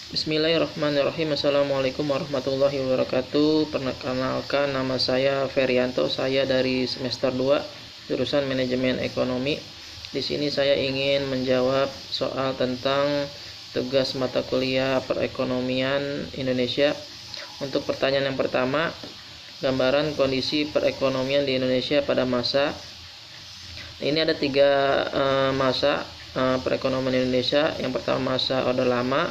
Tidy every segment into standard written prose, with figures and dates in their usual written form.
Bismillahirrahmanirrahim. Assalamualaikum warahmatullahi wabarakatuh. Perkenalkan, nama saya Ferianto. Saya dari semester 2 jurusan Manajemen Ekonomi. Di sini saya ingin menjawab soal tentang tugas mata kuliah perekonomian Indonesia. Untuk pertanyaan yang pertama, gambaran kondisi perekonomian di Indonesia pada masa. Ini ada tiga masa perekonomian Indonesia. Yang pertama masa Orde Lama,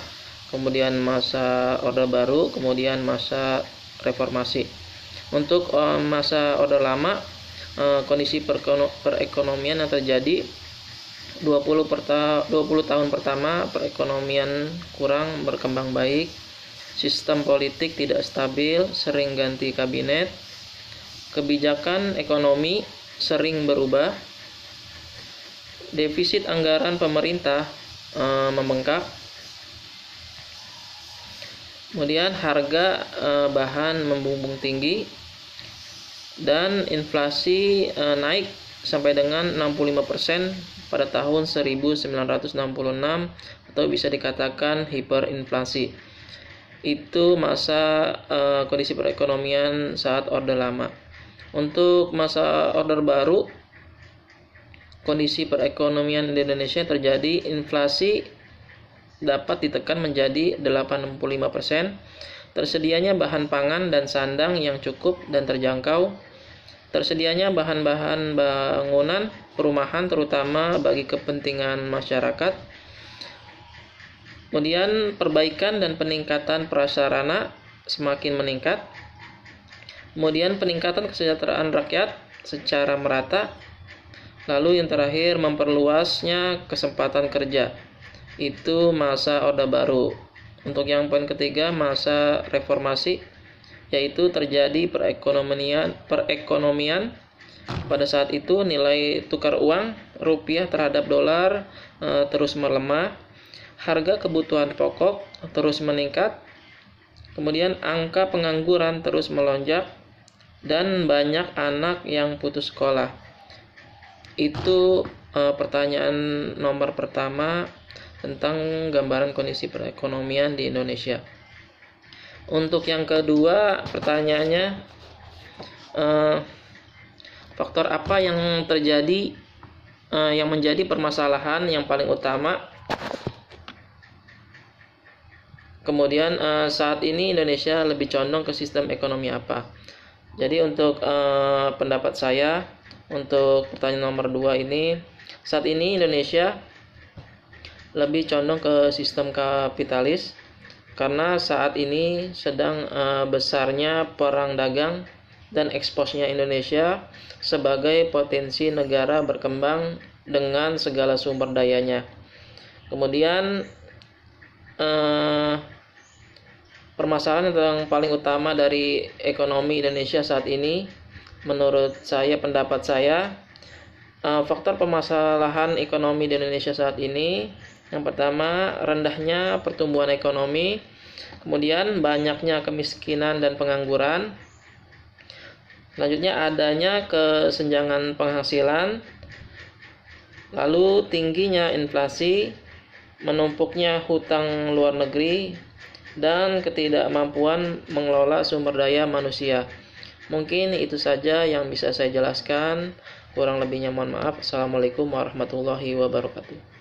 kemudian masa Orde Baru, kemudian masa Reformasi. Untuk masa Orde Lama, kondisi perekonomian yang terjadi 20 tahun pertama, perekonomian kurang berkembang baik, sistem politik tidak stabil, sering ganti kabinet, kebijakan ekonomi sering berubah, defisit anggaran pemerintah membengkak, kemudian harga bahan membumbung tinggi, dan inflasi naik sampai dengan 65% pada tahun 1966 atau bisa dikatakan hiperinflasi. Itu masa kondisi perekonomian saat Orde Lama. Untuk masa Orde Baru, kondisi perekonomian di Indonesia terjadi inflasi dapat ditekan menjadi 85%, tersedianya bahan pangan dan sandang yang cukup dan terjangkau, tersedianya bahan-bahan bangunan perumahan terutama bagi kepentingan masyarakat, kemudian perbaikan dan peningkatan prasarana semakin meningkat, kemudian peningkatan kesejahteraan rakyat secara merata, lalu yang terakhir memperluasnya kesempatan kerja. Itu masa Orde Baru. Untuk yang poin ketiga, masa Reformasi, yaitu terjadi perekonomian. Pada saat itu nilai tukar uang rupiah terhadap dolar terus melemah, harga kebutuhan pokok terus meningkat, kemudian angka pengangguran terus melonjak, dan banyak anak yang putus sekolah. Itu pertanyaan nomor pertama tentang gambaran kondisi perekonomian di Indonesia. Untuk yang kedua, pertanyaannya, faktor apa yang terjadi yang menjadi permasalahan yang paling utama? Kemudian saat ini Indonesia lebih condong ke sistem ekonomi apa? Jadi untuk pendapat saya untuk pertanyaan nomor 2 ini, saat ini Indonesia lebih condong ke sistem kapitalis karena saat ini sedang besarnya perang dagang dan eksposnya Indonesia sebagai potensi negara berkembang dengan segala sumber dayanya. Kemudian permasalahan yang paling utama dari ekonomi Indonesia saat ini, menurut saya, pendapat saya, faktor permasalahan ekonomi di Indonesia saat ini, yang pertama, rendahnya pertumbuhan ekonomi, kemudian banyaknya kemiskinan dan pengangguran, selanjutnya adanya kesenjangan penghasilan, lalu tingginya inflasi, menumpuknya hutang luar negeri, dan ketidakmampuan mengelola sumber daya manusia. Mungkin itu saja yang bisa saya jelaskan. Kurang lebihnya mohon maaf. Assalamualaikum warahmatullahi wabarakatuh.